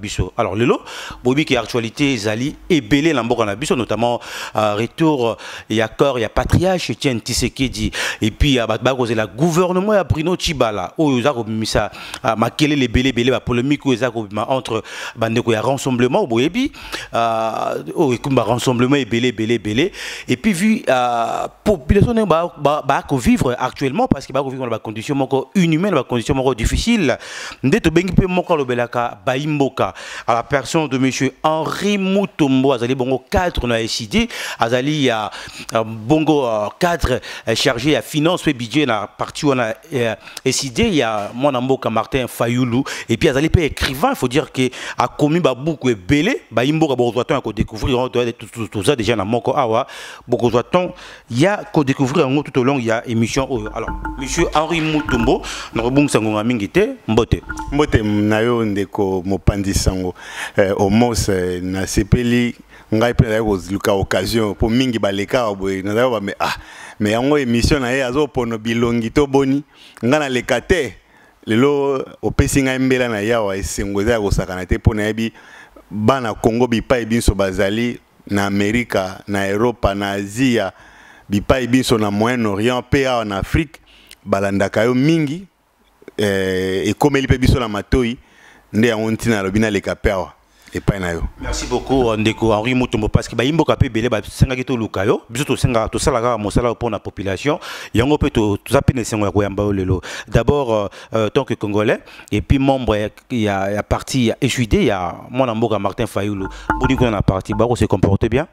Biso. Alors lelo, bobi qui actualité zali et belé l'amboka na biso, notamment retour il y a corps il y a patriarche Etienne Tshisekedi et puis à la gouvernement à Bruno Tshibala où ils ont misa makele les belé la polémique où ils ont entre bandeko ya rassemblement au boyebi comme rassemblement et belé et puis vu population ba vivre actuellement parce qu'il va vivre dans des conditions inhumaines, dans des conditions difficiles ndeto bengi pe moko lobelaka baimboka à la personne de monsieur Henri Mutombo azali bongo cadre na SID azali ya bongo cadre chargé à finance et budget na parti on a SID il y a mon amboka Martin Fayulu et puis azali pe écrivain. Il faut dire que a commis beaucoup et belé baimboka bon doit-on ko découvrir tout ça déjà na moko awa beaucoup doit-on il y a ko découvrir en tout au long il y a émission. Alors monsieur Henri Mutombo no bongo sango ngite mbote na yo ndeko mopandi sango au mos na sepeli ngai pe na ko luka occasion pour mingi baleka boy na ba mais yango émission na ye azopono bilongi to boni ngana lekate lelo opesi ngai mbela na yawa esengo za ko sakana te pona yebi bana Congo bipa ebinso bazali na Amerika na Europa na Asia bipa ebinso na Moyen-Orient pe en Afrique balandaka yo mingi ekomeli pe biso na matoi nde ya ontina lobina le kapewa et pas na yo. Merci beaucoup ndeko Henri Mutombo parce que baimbo kapé belé ba senga kito lukayo biso to senga to sala mosala pour la population yango pe to zapine sengo ya koyamba lelo d'abord tant que congolais et puis membre il y a parti SUD il y a mon amboka Martin Fayulu boni ko na parti ba ko se comporter bien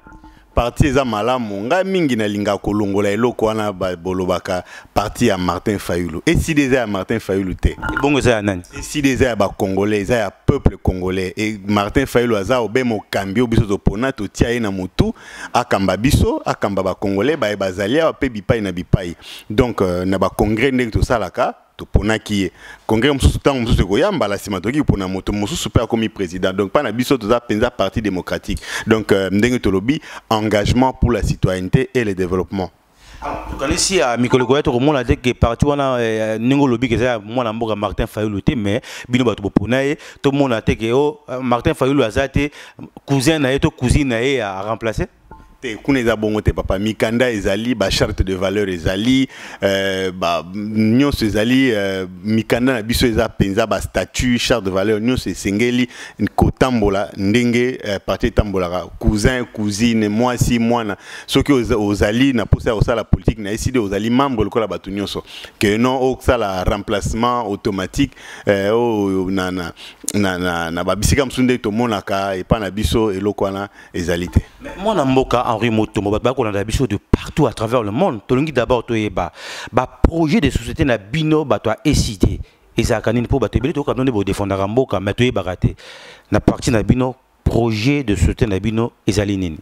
parti eza malamu nga mingi na linga kolongola eloko wana bolobaka parti ya Martin Fayulu et si des ya Martin Fayulu te bongo za nani et si des ya ba congolais ya peuple congolais et Martin Fayulu aza obemo kambio biso to pona to tia na mutu akamba biso akamba ba congolais ba bazalia pe bipai na bipai donc na ba congrès ndenge to salaka pona qui est congrès mususu tant mususu ko yamba la simatoki pona moto mususu pe comme président donc pas na biso to za penza parti démocratique donc ndenge to lobi engagement pour la citoyenneté et le développement. Quand ici à Mikolo Goya to mona de que parti wana ningo lobi que ça mona mboka Martin Fayulu te mais bino bato pona e to mona te que Martin Fayulu azate cousin na to cousine na e a remplacer te kuneza bongo te papa mikanda ezali ba charte de valeur ezali ba nyonso ezali mikanda na biso eza penza ba statut charte de valeur nyonso esengeli kotambola ndenge parti tambola cousin cousine mwasi mwana soki ozali na posa osala politique na eside ozali membre lokola bato nyonso que non osala remplacement automatique na babisika msunde to monaka et pas na biso eloko wana ezali te mon amboka Henri Mutombo on a biso de partout à travers le monde tolongi d'abord to yeba ba projet de société na bino ba to SID ezakanini po ba to belé to ka donner bo défendre mboka mais to yeba raté na partie na bino projet de société na bino ezali nini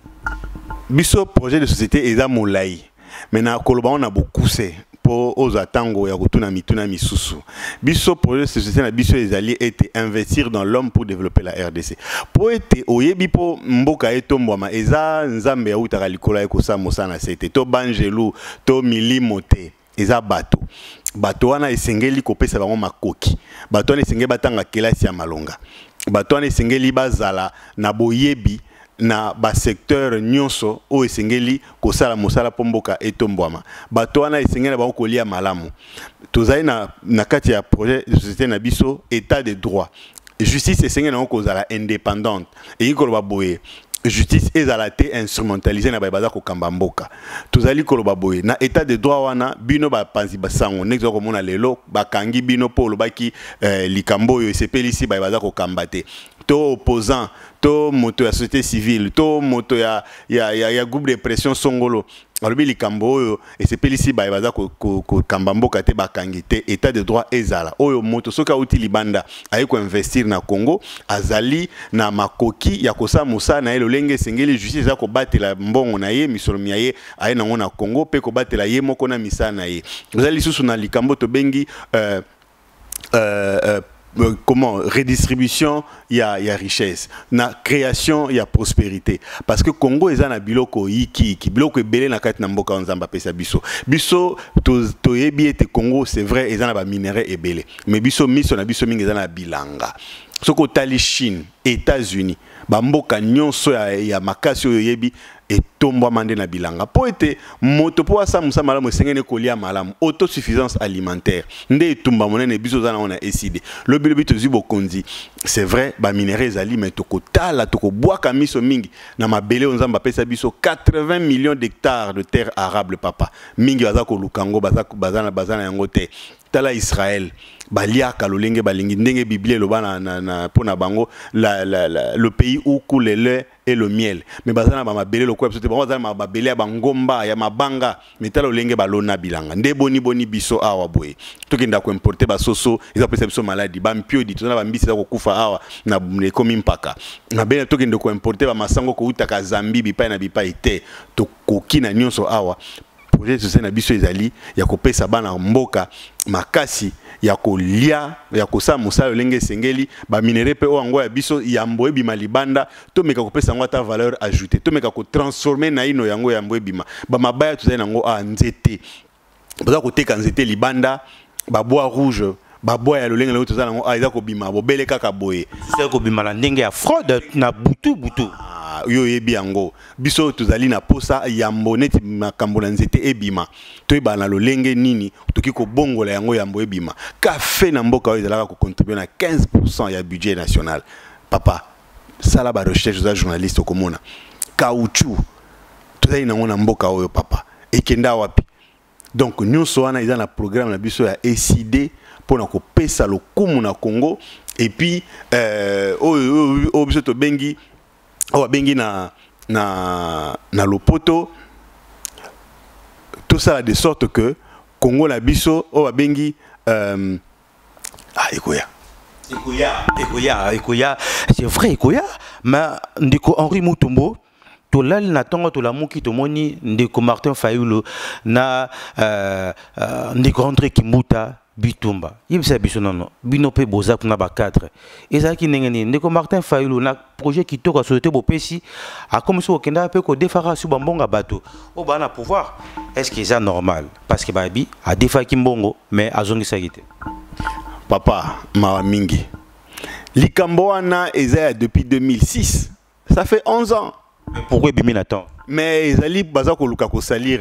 biso projet de société eza molai mais na koloba on a beaucoup c'est pour aux atango ya kutuna mituna misusu biso projet de société na biso ezali été investir dans l'homme pour développer la RDC pour être oyebi po mboka etombwama eza nzambe ya utaka likola ekosa mosana sete to banjelu to milimo te eza bato wana esengeli kopesa bango makoki bato wana esengeli batanga kelasi ya malonga bato wana esengeli bazala na boyebi na ba secteur nyonso o esengeli kosala mosala pomboka etombwama bato wana esengeli ba kolia malamu tozali na kati ya projet de société na biso état de droit justice esengeli na kozala indépendante et ikoloba boye justice ezala te instrumentalisée na baza ko kamba mboka tozali koloba boye na état de droit wana bino ba panzi basango nexo ko mona lelo bakangi bino polo baki likambo yo sepelisi baza ko kamba te to opposant to moto ya société civile to moto ya groupe de pression songolo alobi likambo oyo esepelisi baza ko kamba mboka te bakangi te état de droit ezala oyo moto soka uti libanda ayi ko investir na Congo azali na makoki ya kosa musa na elolenge sengeli justice za ko batela mbongo na ye misolomi ye ayi nango na Congo pe ko batela ye moko na misa na ye azali susu na likambo to bengi comment redistribution il y a richesse na création il y a prospérité parce que Congo eza na biloko yiki ki biloko ebele na kati na mboka nzamba pesa biso to yebi ete Congo c'est vrai eza na ba minéraux ebele mais biso miso na biso mingi eza na bilanga soko tali Chine États-Unis ba mboka nyonso ya makasi oyo yebi etomba mande na bilanga po ete moto po asa musa malamu esengene kolia malamu autosuffisance alimentaire nde etumba monene biso zana on a décidé le bilobi to zibo konzi c'est vrai ba minéraux ali mais to kotala to ko boaka miso mingi na mabele onzamba pesa biso 80 millions d'hectares de terre arable papa mingi baza ko lukango bazana yango te tala Israël balia kalolenge balingi ndenge Bible loba na pona bango le pays où coule le lait et le miel mais bazana ba mabele lo kwebso te bazana mabele ya bangomba ya mabanga metala olenge balona bilanga nde boni biso awa boye tokenda ko importer ba soso eza pesa biso maladie ba mpiodi tozana ba mbisi za ko kufa awa na ekomi mpaka na bena tokenda ko importer ba masango ko utaka Zambie bipai na bipai te to kokina nyonso awa projet de na biso ezali ya kopesa bana mboka makasi ya kolia ya kosa musala lenge sengeli ba minéraux pe o ya biso ya mboe bima libanda to meka kopesa ngo ta valeur ajoutée to meka ko transformer na ino yango ya mboe bima ba mabaya tuzali nango a nzete baza koteka nzete libanda ba bois rouge ba bois ya lolenge lo tuzali nango a eza ko bima bo bele kaka boye c'est ko bima la ndenge ya fraude na butu yo yebi yango biso tozali na posa ya mboneti makambo na nzete ebima toyeba na lolenge nini toki ko bongola yango ya mbo ebima café na mboka oyo ezalaka ko contribuer na 15% ya budget national papa sala ba recherche za journaliste komona caoutchouc tozali nango na mboka oyo papa ekenda wapi donc nyonso wana eza na programme na biso ya ECD pona ko pesa lokumu na Congo et puis o biso to bengi on va bengi na Lopoto tout ça de sorte que Congo la biso on va bengi Ekoya c'est vrai Ekoya mais ndeko Henri Mutombo to lal na tongo to la muki to moni ndeko Martin Fayulu na ndeko André Kimbuta Bitumba yebisa biso nono bino pe boza kuna ba 4 ezaki ndengeni ndeko Martin Fayulu na projet qui toka société bopesi a comme so kenda pe ko defara su bambonga bato o bana pouvoir est-ce que c'est normal parce que babi a defa kimbongo mais azongisa gite papa ma mingi likambo wana ezaya depuis 2006 ça fait 11 ans mais pourquoi bimi na temps mais ezali baza ko luka ko salir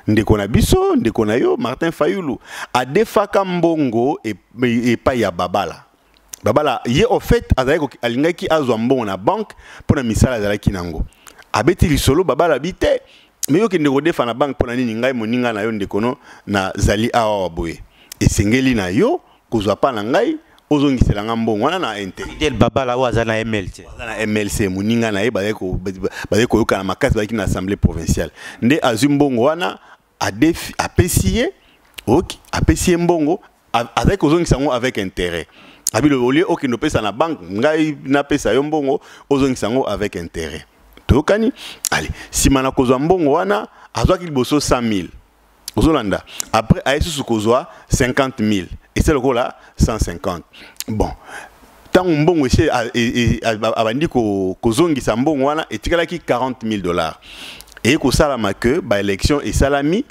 ndeko na biso ndeko na yo Martin Fayulu a defaka mbongo et pas ya babala ye au fait azali ko alingaki azwa mbongo na banque pona misala azalaki nango abeti lisolo babala bite mais yo ke ndeko defa na banque pona nini ngai moninga na yo ndeko no na zali awa boye esengeli na yo kozwa pa na ngai ozongisela nga mbongo wana na intérêt del babala waza na MLC muninga na ye bazali koyoka na makasi bazaki na assemblée provinciale nde azwi mbongo wana apesi ye mbongo azali kozongisa yango avec intérêt abili olie okende opesa na banque ngai napesa yo mbongo ozongisa yango avec intérêt toyokani allez nsima na kozwa mbongo wana azwaki liboso 100 000 ozolanda après aye susu kozwa 50 000 et c'est le coup là 150 bon tant mbongo chez abandi ko kozongisa mbongo wana etikalaki 40 000 et ko salama que ba élection et salami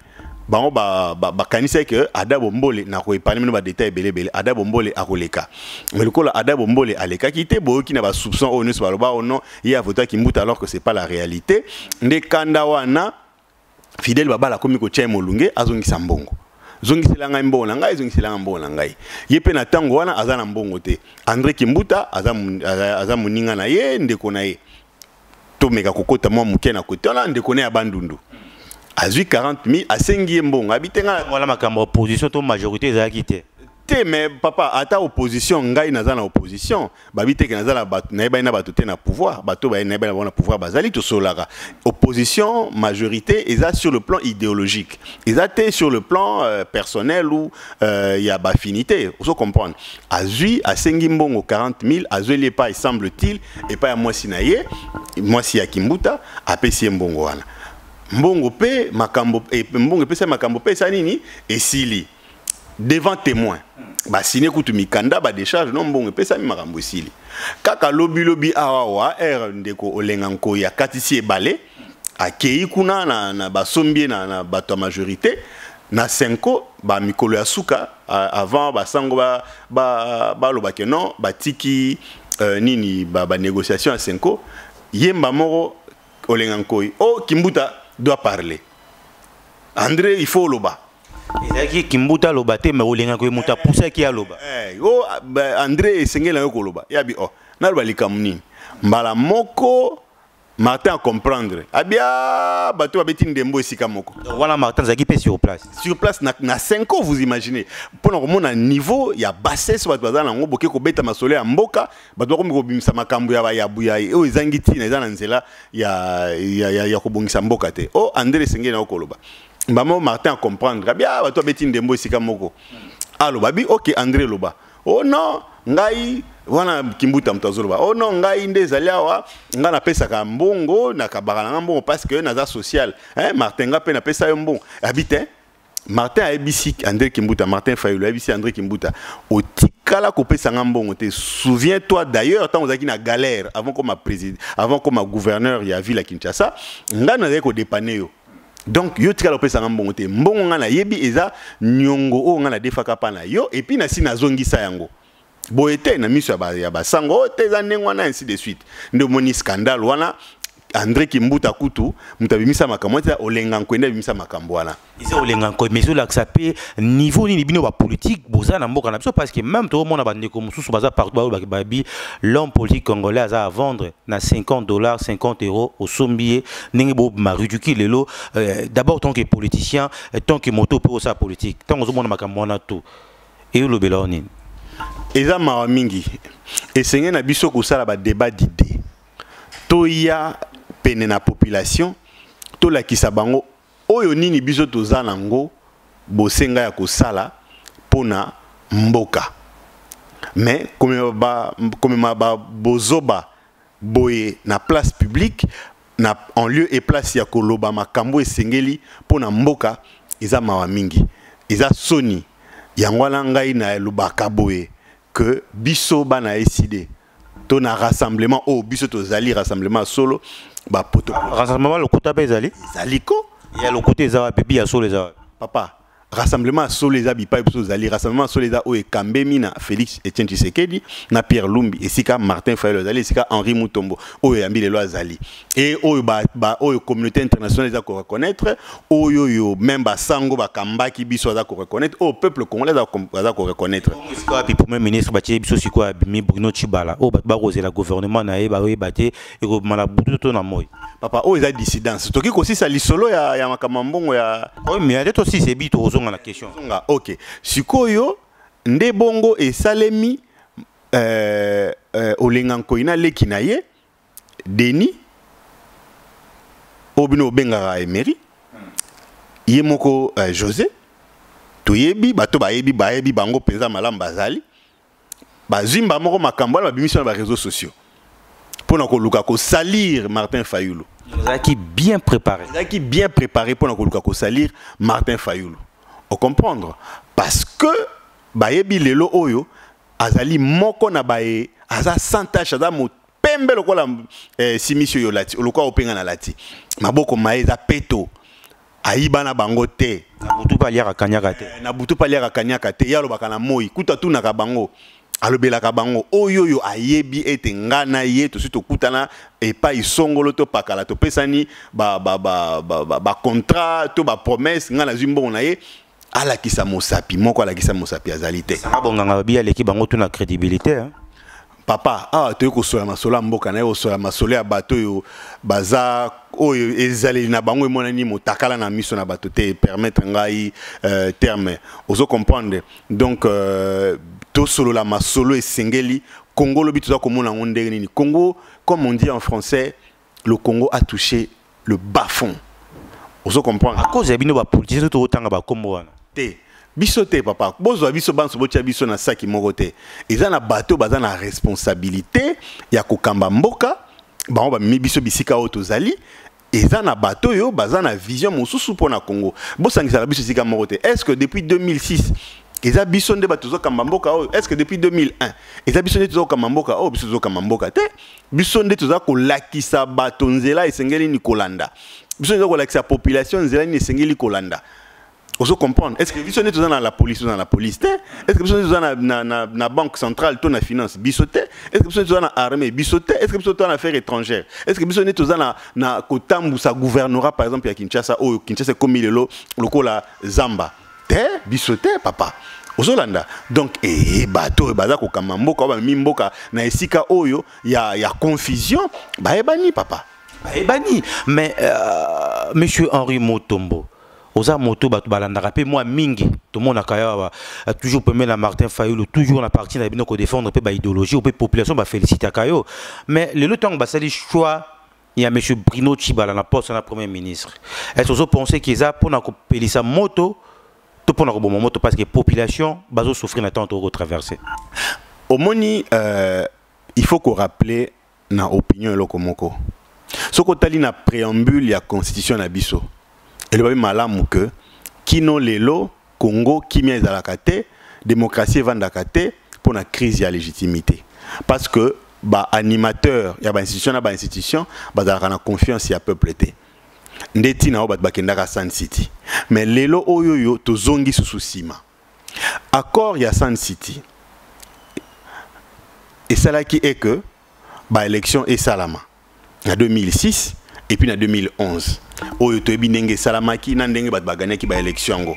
bango ba kanisa que adabo mbole na ko epani no ba détail belebele adabo mbole akoleka mais le coup là adabo mbole aleka kité boki na ba soupçon onus baloba ono ya vota ki mbuta alors que c'est pas la réalité nde kanda wana Fidèle babala komi ko tchai molunge azongisa mbongo zongisela ngai mbongo na ngai zongisela mbongo na ngai yepe na tango wana azana mbongo te André Kimbuta aza muninga na ye ndeko na ye to meka kokota mwa muke na kote wana ndeko na ya bandundu azui 40 000 asengi mbongo abitenga wala makambo opposition to majorité ezalaki te mais papa ata opposition ngai naza na opposition babite ke naza na bato na yeba na bato te na pouvoir bato ba na yeba na pouvoir bazali to solaka opposition majorité eza sur le plan idéologique eza te sur le plan personnel ou ya ba affinité vous comprendre azui asengi mbongo 40 000 azui les pas semble-t-il et pas ya mwasi na ye mwasi ya Kimbuta apesi mbongo wana mbongo pe makambo mbongo pesa makambo pesa nini esili devant témoin ba signé kutu mikanda ba décharge non bon pesa mi makambo esili kaka lobi awa ndeko olenganko ya katisi ebale akei kuna na basombie na bato majorité na 5 ba mikolo ya suka avant basango ba lobake non batiki nini ba négociation à 5 yemba moko olenganko Kimbuta doit parler André il faut loba ezaki Kimbuta loba te mais olenganko muta poussa ki aloba André esengela yo koloba yabi naloba likamuni mbala moko Martin à comprendre. Abia bateau abeti ndembo esika moko. Voilà Martin zaki pe sur place. Sur place na 5 ans vous imaginez. Pour nous un niveau ya bassesse bato bazana ngo boke ko beta masole ya mboka bato ko bimisa makambo ya buya o ezangiti na ezana nzela ya ko bongisa mboka te. André sengena okoloba. Mbamo Martin à comprendre. Abia bato abeti ndembo esika moko. Allo babi OK André loba. Non ngai wana Kimbuta mtazoloba non ngai ndezali awa nga na pesa ka mbongo na kabaka na mbongo parce que naza social Martin nga pe na pesa yo mbongo habite Martin a ebisi André Kimbuta Martin Fayulu a ebisi André Kimbuta otikala ko pesa nga mbongo te souviens-toi d'ailleurs tant ozaki na galère avant comme président avant comme gouverneur ya ville à Kinshasa nga na ko dépanner yo donc yo tikala ko pesa nga mbongo te mbongo nga na yebi eza nyongo nga na defaka pa na yo et puis na si na zongisa yango boete na miso ya basango teza nengwana ainsi de suite ndo moni scandale wana André Kimbuta kutu mutabimisa makambo ta olenganko enda bimisa makambo wana izo olenganko mais zo l'accepter niveau ni bino ba politique boza na mboka na biso parce que même tout le monde a bandeko mususu baza partout ba babi l'homme politique congolais a à vendre na $50 €50 au sombier ningi bo maruduki lelo d'abord tant que politicien tant que moto pour sa politique tant que zo mona makambo wana tout et le beloni eza mawa mingi esenge na biso kosala ba débat d'idées toya pene na population to la kisabango oyo nini biso toza nango bosenga ya kosala pona mboka mais comme ba bozoba boye na place publique na en lieu et place ya koloba makambo esengeli pona mboka eza mawa mingi eza soni yangwana ngai na lubaka boye que biso bana décidé ton rassemblement biso tozali rassemblement solo ba poto rassemblement le kota bezali zaliko ya le côté za bibi ya solo za papa rassemblement solo les abi pa biso zali rassemblement solo les o ekambemi na Félix Etienne Tshisekedi na Pierre Lumbi esika Martin Fayulu zali esika Henri Mutombo yambi le loi zali et ba communauté internationale za ko reconnaître yo même ba sango ba kambaki biso za ko reconnaître peuple congolais za ko reconnaître esika puis premier ministre batie biso siko abimi Bruno Tshibala ba roser la gouvernement na ba baté et ko mala butu na moy papa eza dissidence toki ko si sa lisolo ya makamambongo ya mais il y a aussi c'est bito la question. OK. Sikoyo nde bongo esalemi olenganko ina leki na ye Denis obino bengara emery yemoko José toyebi bato bayebi bango penza malamba bazali bazimba moko makambo na bimisi na ba réseaux sociaux pour ko luka ko salir Martin Fayulu. Zaki bien préparé pour ko luka ko salir Martin Fayulu. On comprendre parce que bayebi lelo oyo azali moko na baye aza sans tâche aza mo pembe lokola simisio yo lati lokola openga na lati maboko maeza peto ayiba na bango te na butu pa liaka kanyaka te yalo bakana moi kuta tu na bango alobelaka bango oyo ayebi ete ngana ye to suto kutana et pas isongolo to pakala to pesani ba contrat to ba promesse ngana zimbo na ye ala kisa mosapi moko ala kisa mosapi azalité abonganga bia leki bango to na crédibilité hein papa to ko sola masola mboka na yo sola masola ya bato yo baza oyo ezali na bango monani motakala na miso na bato te permettre ngai terme ozo comprendre donc to solo la masolo esengeli Congo lo bituza komona ngondenge nini Congo comme on dit en français le Congo a touché le bas fond ozo comprendre à cause ya bino ba politicien to otanga ba kombo wana te biso te papa bozo biso banso botia biso na saki moko te eza na bato baza na responsabilité ya kokamba mboka bango ba mi biso bisika o tozali eza na bato yo baza na vision mosusu pona Congo bosangisa biso sika moko te est-ce que depuis 2006 eza biso nde batuzo kamamboka oyo. Est-ce que depuis 2001 eza biso nde tuzo kamamboka oyo biso tuzo kamamboka te? Biso nde tuzo kolakisa bato nzela esengeli ni kolanda. Biso nde kolakisa population nzela ni esengeli kolanda. Vous comprenez? Est-ce que biso nde tuzo na la police te? Est-ce que biso nde tuzo na banque centrale to na finance biso te? Est-ce que biso nde tuzo na armée biso te? Est-ce que biso tuzo na affaires étrangères? Est-ce que biso nde tuzo na kotambusa gouvernorat par exemple ya Kinshasa oyo Kinshasa komi lelo lokola Zamba? Te biso te papa. Ozolanda. Donc bato baza ko kamamboka ba mimboka na esika oyo ya confusion ba ebani papa. Ba ebani. Mais monsieur Henri Motombo Oza moto batu balanda rapé moi mingi tout le monde a toujours permis la Martin Fayulu toujours na parti na bino ko défendre pe ba idéologie ou pe population ba féliciter Kayo mais le temps ba sali choix il y a monsieur Bruno Tshibala na poste na premier ministre est-ce que vous pensez qu'ils a pour na ko pelisa moto tout pour na ko bon moto parce que population bazo souffrir na temps de traverser au moni il faut qu'on rappelle na opinion lokomoko soko tali na préambule ya constitution na biso. Et le malamu que kino lelo Congo kimia ezalakate démocratie vandakate pour la crise de la légitimité parce que ba animateur ya ba institution ba na confiance ya peuple té ndeti na ba bakendaka Sun City mais lelo oyoyo to zongi susima accord ya Sun City et ça qui est que ba élection et salama en 2006 et puis en 2011 oyo toyebi ndenge salamaki na ndenge bat baganaki ba élection ngo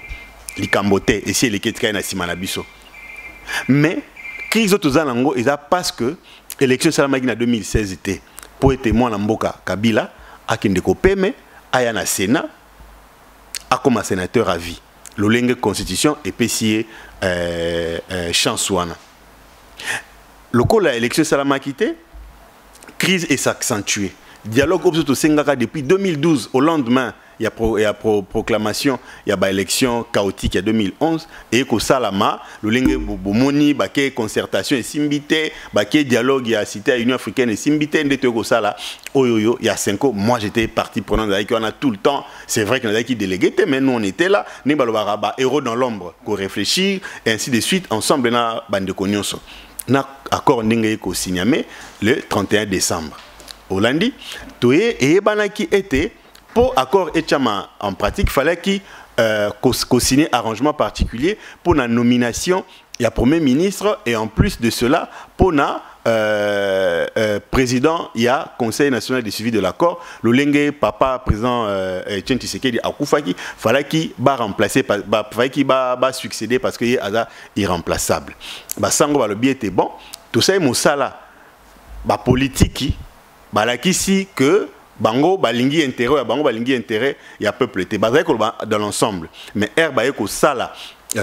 likambote et si eleketika na sima na biso mais crise tozana ngo eza parce que élection salamaki na 2016 était pour être mwana mboka Kabila akende ko peme aya na Sénat a comme sénateur à vie lolenge constitution et pesier chance wana lokola élection salamaki te crise est s'accentuer. Dialogue obsoto sengaka depuis 2012 au lendemain il y a proclamation il y a élection chaotique il y a 2011 et ko salama le lenge bomoni baké concertation et simbité baké dialogue il y a cité à Union africaine et simbité ndete ko sala oyoyo il y a 5 ans moi j'étais partie prenante avec on a tout le temps c'est vrai qu'on a qui délégué mais nous on était là ni balobara ba héros dans l'ombre ko réfléchir et ainsi de suite ensemble na bande konyonso na accord ndenge ko signé le 31 décembre Hollandi, toye et banaki était pour accord etchama en pratique fallait qu'il co-signer arrangement particulier pour la nomination il y a premier ministre et en plus de cela pour na président il y a conseil national de suivi de l'accord le lenge papa président Etienne Tshisekedi akufaki fallait qu'il ba remplacer fallait qu'il ba succéder parce que il est irremplaçable ba sango ba le bien était bon tout ça mosala ba politique balakisi que bango balingi intérêt bango balingi intérêt ya peuple té bazai ko dans l'ensemble mais baye ko sala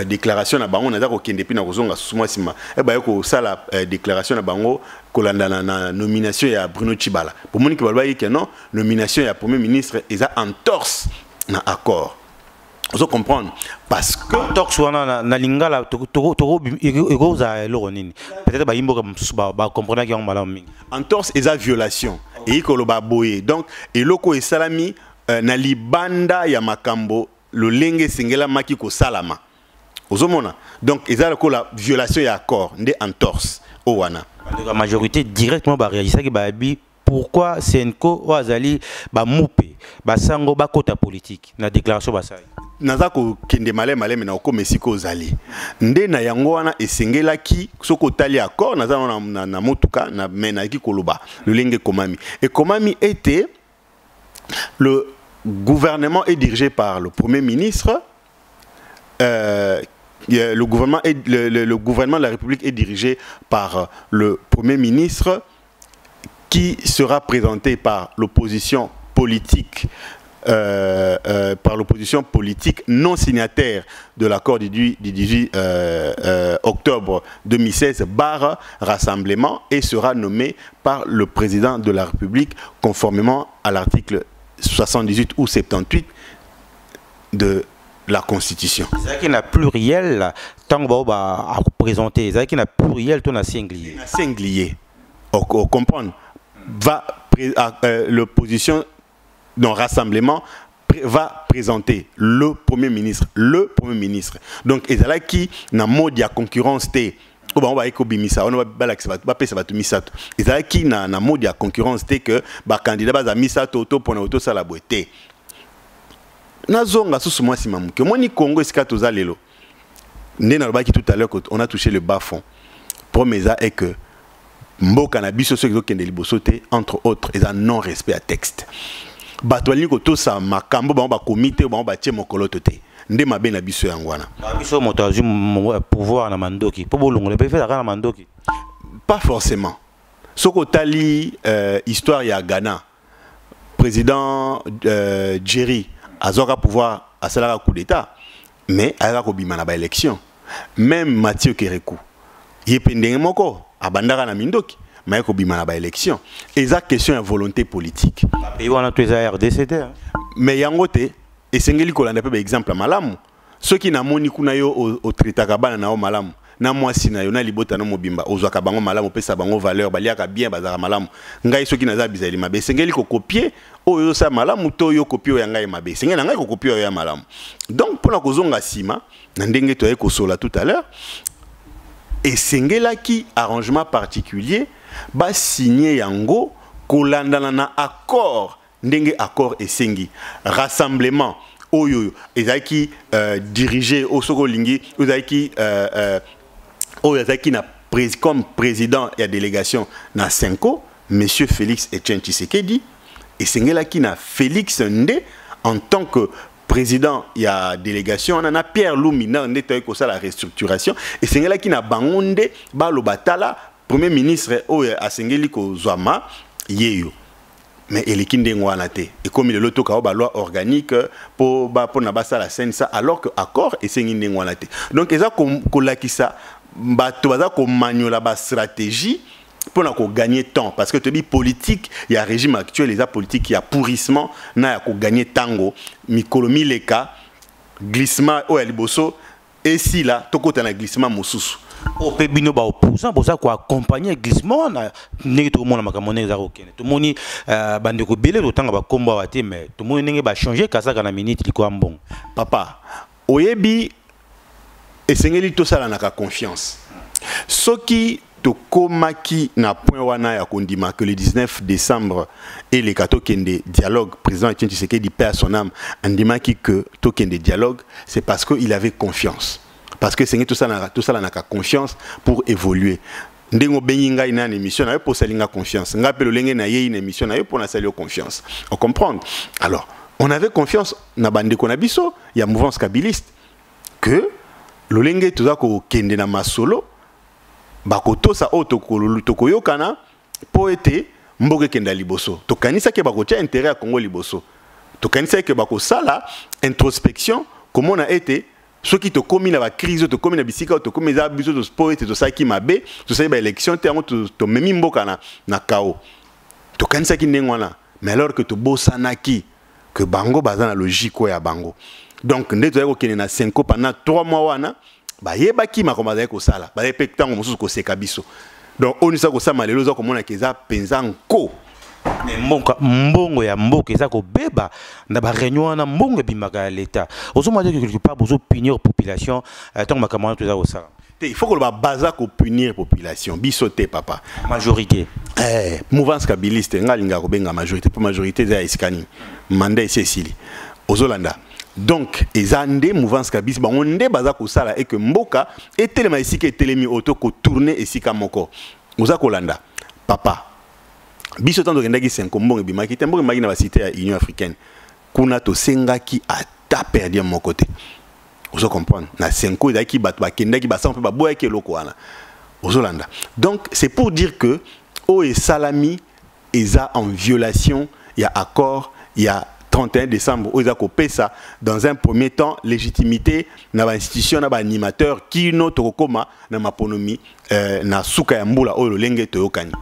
déclaration na bango naza ko kende pina kozonga susuma sima baye ko sala déclaration na bango kolanda na nomination ya Bruno Tshibala pour moni ki balba que non nomination ya premier ministre eza entorse na accord. Vous comprenez parce que torse wana na lingala toko egoza loronini peut-être ba yimbo ba comprendre ki on mala mingi entorse eza violation et ikoloba boye donc eloko esalami na libanda ya makambo lo lenge sengela maki ko salama ozomona donc eza lokola violation ya accord nde entorse o wana la majorité directement ba réaliser ki ba bi pourquoi Senko ou Azali ba moupe ba sango ba kota politique na déclaration ba sai nazako kende malé mais na okomesiko ozali nde na yango wana esengela ki soko tali accord nazana na motuka na menaki koloba le lenge komami et komami était le gouvernement est dirigé par le premier ministre le gouvernement de la République est dirigé par le premier ministre qui sera présenté par l'opposition politique non signataire de l'accord du 18 octobre 2016 barre rassemblement et sera nommé par le président de la République conformément à l'article 78 ou 78 de la Constitution. C'est qui n'a pluriel tant que à présenter, c'est qui n'a pluriel ton singulier. Singulier. On comprend va l'opposition dans rassemblement va présenter le Premier ministre. Le Premier ministre. Donc, et là qui n'a mode de concurrence, on va écobimisa, on va pas ça va tout misato. Et là qui n'a mode de concurrence, que bah candidat va misato auto pour auto ça la beauté. Nazonga sous moi si mamu que moi ni Congo est tous lelo. Né qui tout à l'heure on a touché le bas fond. Promesa est que mboka na biso ceux qui ont libosoté entre autres et un non respect à texte. Batwali ko to sa makambo ba comité ba tie mokolo toté. Nde mabe na biso yangwana. Biso moto azui pouvoir na mandoki. Po bolongole pe faire na mandoki. Pas forcément. Soko tali histoire ya Ghana. Président Jerry azoka pouvoir à cela coup d'état mais ayaka ko bima na ba élection. Même Mathieu Kérékou. Yependenge moko abandaka na mindoki. Mais ko bima na ba élection. Et ça question de volonté politique. Et wana to za RDCT. Mais yangote et sengeli ko landa pe exemple malamu. Ceux qui na moni kuna yo au tritaka bana na o malamu. Na mwasi na yo na libota na mobimba ozwaka bango malamu pesa bango valeur baliaka bien bazaka malamu. Ngai ceux qui na za bizali mabe sengeli ko copier oyo sa malamu to yo copier ya ngai mabe. Sengeli na ngai ko copier ya malamu. Donc pour la kozonga sima na ndenge to ko sola tout à l'heure et sengela qui arrangement particulier ba signer yango kolandana na accord ndenge accord esengi rassemblement oyo ezaki dirigé au soko lingi ezaki oyo ezaki na comme président et délégation na Senko monsieur Félix Etienne Tshisekedi et sengela qui na Félix Ndé en tant que président il y a délégation on a Pierre Lumina ndé ko ça la restructuration et sengela qui na bangonde ba lo batala premier ministre oyo asengeli ko zwama yeyo mais il est et comme il est l'auto la loi organique pour na basa la scène ça alors que accord et c'est donc ils ont ça bato baza ko maniola ba stratégie pour na ko gagner temps parce que tu dis politique il y a régime actuel les politique il y a pourrissement na ko gagner tango mikolo mileka glissement o ya liboso et si là tokota na glissement mosusu au pebino ba opposant pour ça quoi accompagner glissement na ndenge tout le monde makamone za okene tout le monde bande ko belé autant ba komba wate mais tout le monde ndenge ba changer kasaka na minute liko ambon papa oyebi esengeli to sala na ka confiance soki to komaki na point wana ya kondima que le 19 décembre et les katokende dialogue président Etienne Tshisekedi paix à son âme andimaki que tokende dialogue c'est parce que il avait confiance. Parce que c'est tout ça n'a qu'à confiance pour évoluer. Ndengo benginga ina une émission na pour salinga confiance. Ngapelo lenge na ye une émission na pour na salir confiance. On comprend. Alors, on avait confiance na bande konabiso, il y a mouvance kabiliste que le lenge tout ça ko kende na masolo bakoto sa tokoyokana po ete mboke kenda liboso. Tokanisa ke bakotia intérêt à Congo liboso. Tokanisa ke bako sala introspection comment on a été ceux qui te commis la crise, te commis la bisika, te commis les abus de sport, te ça qui m'a bé, te ça élection, te même mboka na kao. To kanisa ki ndengwana. Mais alors que te bosanaki que bango bazana logique ya bango. Donc ndeto yako kene na 5 ans pendant 3 mois wana, ba yeba ki makomba ko sala. Ba repectango mususu ko seka biso. Donc on isa ko sama lelo za ko mona keza penza nko. Mais mbongo ya mboka eza ko beba na ba réunion na mbongo bimaka l'état ozoma dire que quelque part bozo punir population tant makamana to za ko sala il faut que le baza ko punir population bisoté papa majorité mouvance kabiliste ngalinga ko benga majorité pour majorité za iskani manda Cécile ozolanda donc ezande mouvance kabis ba onde baza ko sala et que mboka etelema isika etelemi auto ko tourner esika moko oza ko landa papa biso tanto kendaki senko mbongo bimaki tembo mbaki na ba cité ya Union africaine kuna to sengaki ata perdu mon côté vous comprenez na senko ezaki bato ba kendaki ba sans ba boya ke loko wana ozolanda donc c'est pour dire que o et salami eza en violation il y a accord il y a 31 décembre o eza ko pesa dans un premier temps légitimité na ba institution na ba animateur qui no to koma na maponomi na suka ya mbula o lenge to yokani.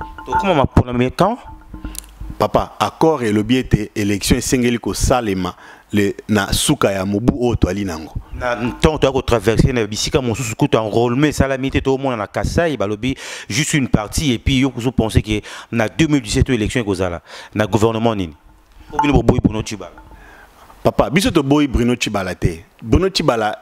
Comment ma premier temps papa accord et le biete élection esengeli ko salema le na suka ya mobu o to ali nango na temps to ko traverser na bisika mosusu ko enrôlement salamité to mona na Kasai balobi juste une partie et puis yo ko penser que na 2017 élection ko zala na gouvernement nini obino boy bono tiba Papa, biso to boy Bruno Tshibala te. Bruno Tshibala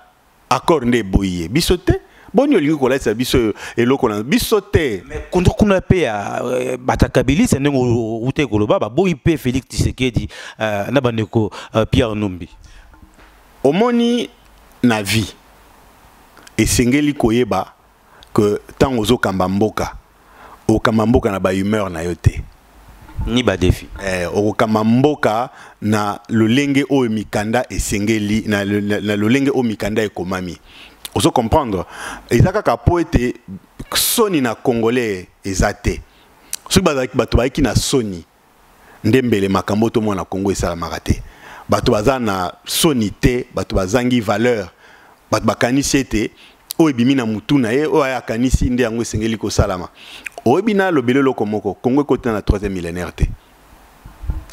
accord ne boye. Biso te. Bon yo lingi kola sa biso eloko na biso te. Mais contre kuna pe ya batakabili c'est ngo ute koloba ba boy pe Félix Tshisekedi na bandeko Pierre Numbi. Omoni na vie. Esengeli koyeba que tant ozo kamba mboka. O kamba mboka na ba humeur na yo te. Ni ba défi. O kamba mboka na lolenge o mikanda esengeli na lolenge o mikanda ekomami. Ozo comprendre. Ezaka ka poete soni na congolais ezate. Soki bazaki bato bayiki na soni ndembele makambo to mona Congo esala makate. Bato baza na soni te, bato bazangi valeur. Bato bakanisi ete o ebimi na mutu na ye o aya kanisi nde yango esengeli ko salama. O ebina lobele loko moko Congo ekoti na 3e millénaire te.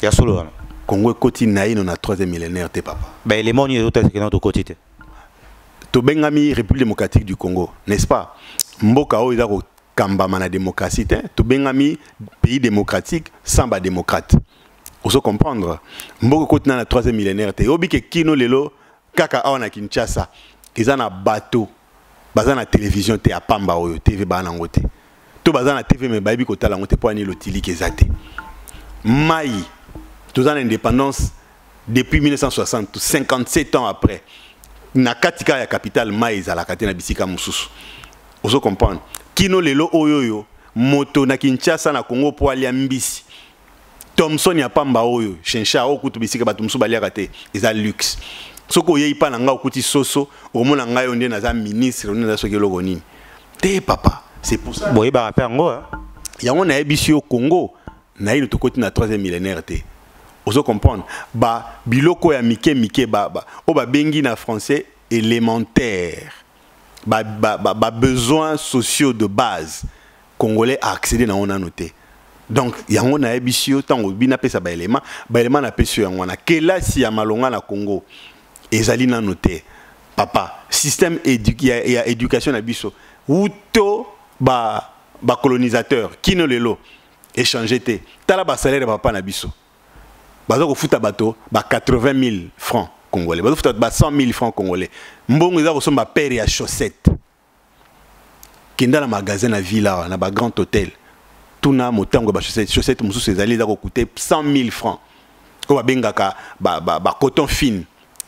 Ya solo wana. Congo ekoti na ino na 3e millénaire te papa. Ba élément ni autre que notre côté te. Tobengami République démocratique du Congo, n'est-ce pas? Mboka o ezako kambama na démocratie te. Tobengami pays démocratique sans ba démocrate. Oso comprendre. Mboka ekoti na 3e millénaire te. Obi ke kino lelo kaka awa na Kinshasa. Eza na bateau. Baza na télévision te apamba oyo TV ba nango te. To baza na TV me bayibi kotala ngote po ani lotili kezate. Mai tous en indépendance depuis 1960, 57 ans après. Na katika ya capitale mai za la katena bisika mususu. Oso comprendre. Kino lelo oyoyo moto na Kinshasa na Congo po ali mbisi. Thomson ya pamba oyo, Shensha okutu bisika batu musu balia kate, eza luxe. Soko ye ipa na nga okuti soso, omona nga yo nde na za ministre, on na soki logo nini. Te papa, c'est pour ça. Boye ba rappel ngo hein. Yango na ebisi au Congo, na ile to koti na 3e millénaire te. Oso comprendre. Ba biloko ya mike o ba bengi na français élémentaire. Ba besoins sociaux de base congolais a accéder na ona noté. Donc yango na ebisio tango bina pesa ba élément na peso yango na kelasi ya malonga na Congo ezali na noté. Papa, système éducation na biso uto ba colonisateur kino lelo échanger te. Tala ba salaire papa na biso. Bazo ko futa bato ba 80 000 francs congolais. Bazo futa ba 100 000 francs congolais. Mbongo za ko somba paire ya chaussette. Kenda na magasin na villa na ba grand hôtel. Tuna motango ba chaussette mususu ezali za ko coûter 100 000 francs. Ko ba bengaka ba coton fine.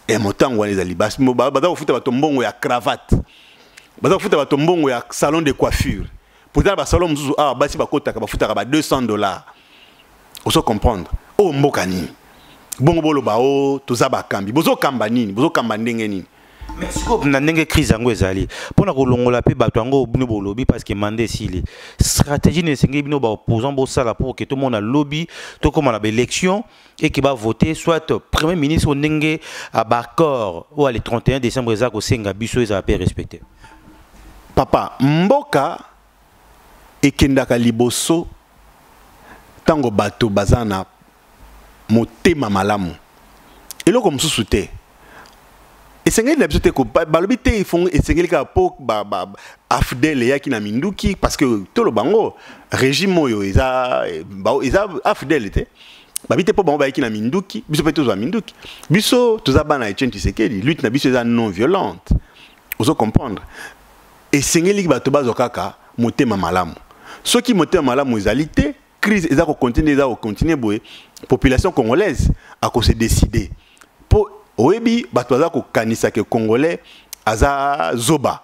Et motango wana ezali bazo ko futa bato mbongo ya cravate. Bazo ko futa bato mbongo ya salon de coiffure. Pourtant ba salon mususu basi ba kotaka ba futaka ba $200. Oso comprendre. O mboka nini bongo bolo ba o tozaba kambi bozo kamba nini bozo kamba ndenge nini mais siko na ndenge crise yango ezali pona ko longola pe bato yango bino bolobi parce que mandé sili stratégie ne sengi bino ba opposant bo sala pour que tout le monde a lobby to comme na élection et qui va voter soit premier ministre ndenge à accord ou le 31 décembre za ko senga biso eza pe respecter papa mboka ekendaka liboso tango bato bazana motema malamu eloko mususu te esengeli na biso te ko balobi te ifong esengeli ka po afdel yaki na minduki parce que tolo bango régime oyo eza afdel te babite po bango bayaki na minduki biso pe tozo minduki biso tozaba na Etienne Tshisekedi lutte na biso eza non violente ozo comprendre esengeli bato bazo kaka motema malamu soki motema malamu ezali te crise eza ko continuer boye population congolaise a ko se décider pour oyebi bato baza ko kanisa ke congolais aza zoba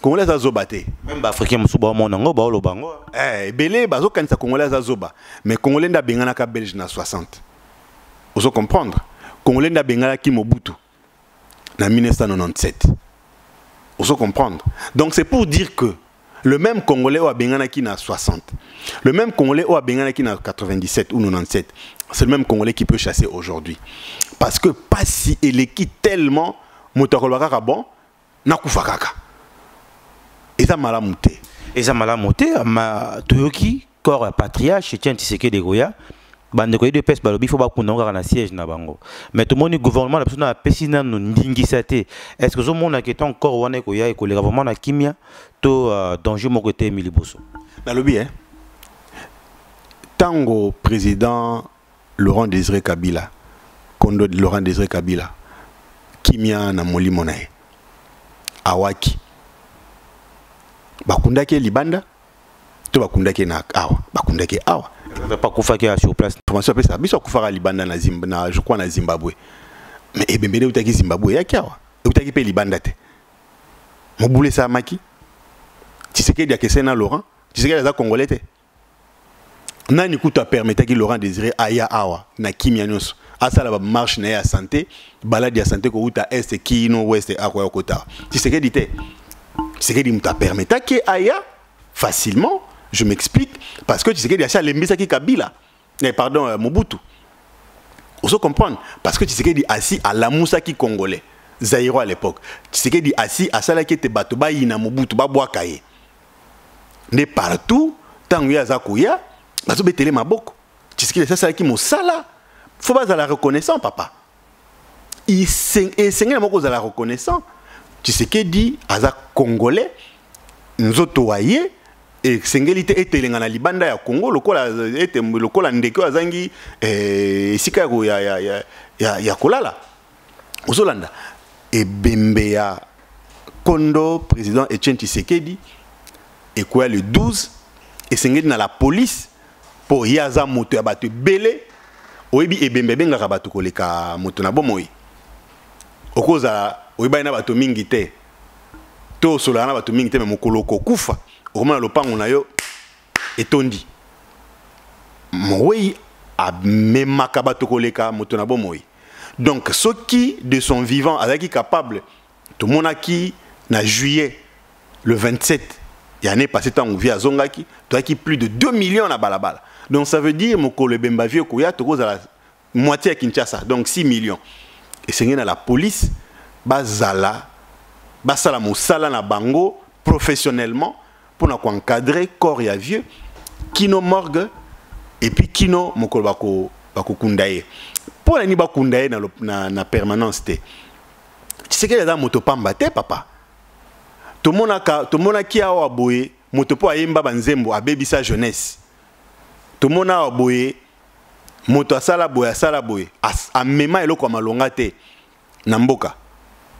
congolais aza zoba te même ba africain musuba mona ngo ba lo bango belé bazo kanisa congolais aza zoba mais congolais nda bengana ka belge na 60 ozo comprendre congolais nda bengana ki Mobutu na 1997 ozo comprendre donc c'est pour dire que le même Congolais au Bengana qui n'a 60. Le même Congolais au Bengana qui n'a 97 ou 97. C'est le même Congolais qui peut chasser aujourd'hui. Parce que pas si il est qui tellement motakolaka bon na kufakaka. Et ça malamuté. Et ça malamuté ma toyoki corps patriarche Etienne Tshisekedi Goya. Bande ko de pes balobi faut ba kunanga na siège na bango. Mais tout le monde gouvernement la personne a pesina no ndingisate. Est-ce que zo mona qui est encore wana ko ya e ko le gouvernement na kimia to danger mo côté miliboso. Na lobi Tango président Laurent Désiré Kabila Kondo Laurent Désiré Kabila kimia na molimo na ye awaki bakundaki libanda to bakundaki na awa bakundaki awa pas kufaki sur place formation pesa biso kufaka libanda na je crois na Zimbabwe mais ebembele utaki Zimbabwe yaki awa utaki pe libanda te mobule sa maki Tshisekedi akesena Laurent Tshisekedi za congolais te nani kuta permetaki Laurent Désiré aya awa na kimia nyonso asala ba marche na ya santé balade ya santé ko uta est kino ouest akwa kota Tshisekedi te Tshisekedi muta permetaki aya facilement. Je m'explique parce que Tshisekedi a lembisa ki Kabila pardon Mobutu vous comprenez parce que Tshisekedi assis à la Moussa qui congolais Zaïro à l'époque Tshisekedi assis à sala qui était bato ba ina Mobutu ba boaka ye ne partout tangu ya zakuya bato betele maboko Tshisekedi ça sala ki mosala faut pas la reconnaissant papa il sengela moko za la reconnaissant Tshisekedi aza congolais nzoto waye et sengeli te etelenga na libanda ya Congo lokola ndeke azangi esika ya kolala ozolanda e bembe ya Kondo président Etienne Tshisekedi et quoi le 12 et sengeli na la police pour yaza moto ya bato belé oyebi e bembe benga bato koleka moto na bomoi okoza oyeba na bato mingi te to solo na bato mingi te me mokolo kokufa okoma lopango na yo etondi moi a memaka bato koleka moto na bomoi donc ceux qui de son vivant azaki capable tout monaki na juillet le 27 l'année passée tant via zongaki toaki plus de 2 millions na balabala donc ça veut dire mokolo bemba vieux koya tokoza la moitié à Kinshasa donc 6 millions et c'est na la police bazala basala mosala na bango professionnellement pour encadrer corps ya vieux kino morgue et puis kino mokolo bako kundaye pour la ni ba kundaye na permanence te tu sais que les moto pamba te papa to mona ki awa boye moto po ayemba banzembo abebisa jeunesse to mona awa boye moto asala boye amema eloko malonga te na mboka.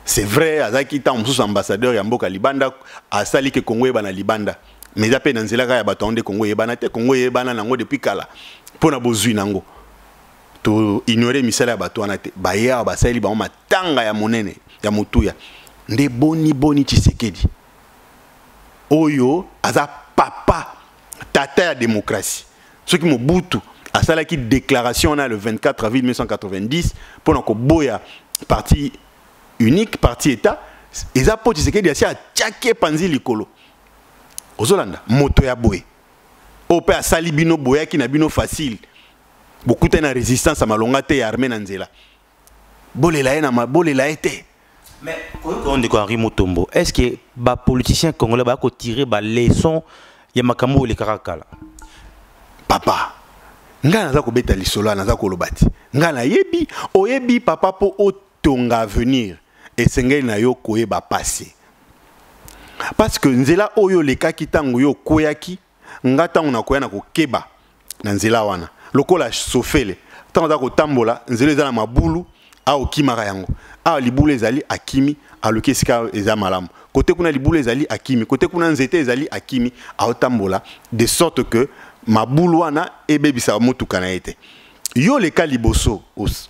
C'est vrai, azaki ta mususu ambassadeur ya mboka libanda asali ke Congo yeba na libanda mais ape na nzela ka ya batonde Congo yeba na te Congo yeba na nango depuis kala pona bozui nango to ignorer misala ya bato wana te baya basali ba matanga ya monene ya mutuya nde boni Tshisekedi oyo aza papa tata ya démocratie ce qui Mobutu asala ki déclaration na le 24 avril 1990 pona ko boya parti unique parti état et ça pour Tshisekedi a tchaké panzi likolo ozolanda moto ya boye ope a salibino boya ki na bino facile beaucoup de résistance à malonga te ya armée na nzela bolela na bolela été mais on dit quoi Henri Mutombo est-ce que ba politicien congolais ba ko tirer ba leçon ya makambo le karakala papa nga naza ko beta lisolo naza ko lobati nga na yebi oyebi papa po otonga avenir et sengeli na yo koyeba passé parce que nzela oyo leka kitango yo koyaki nga tango na koya na kokeba na nzela wana lokola sofele tango za kotambola nzela eza na mabulu a okimaka yango a libulu ezali akimi aluki esika eza malamu kote kuna libulu ezali akimi kote kuna nzete ezali akimi a otambola de sorte que mabulu wana ebebisa motuka na ete yo leka liboso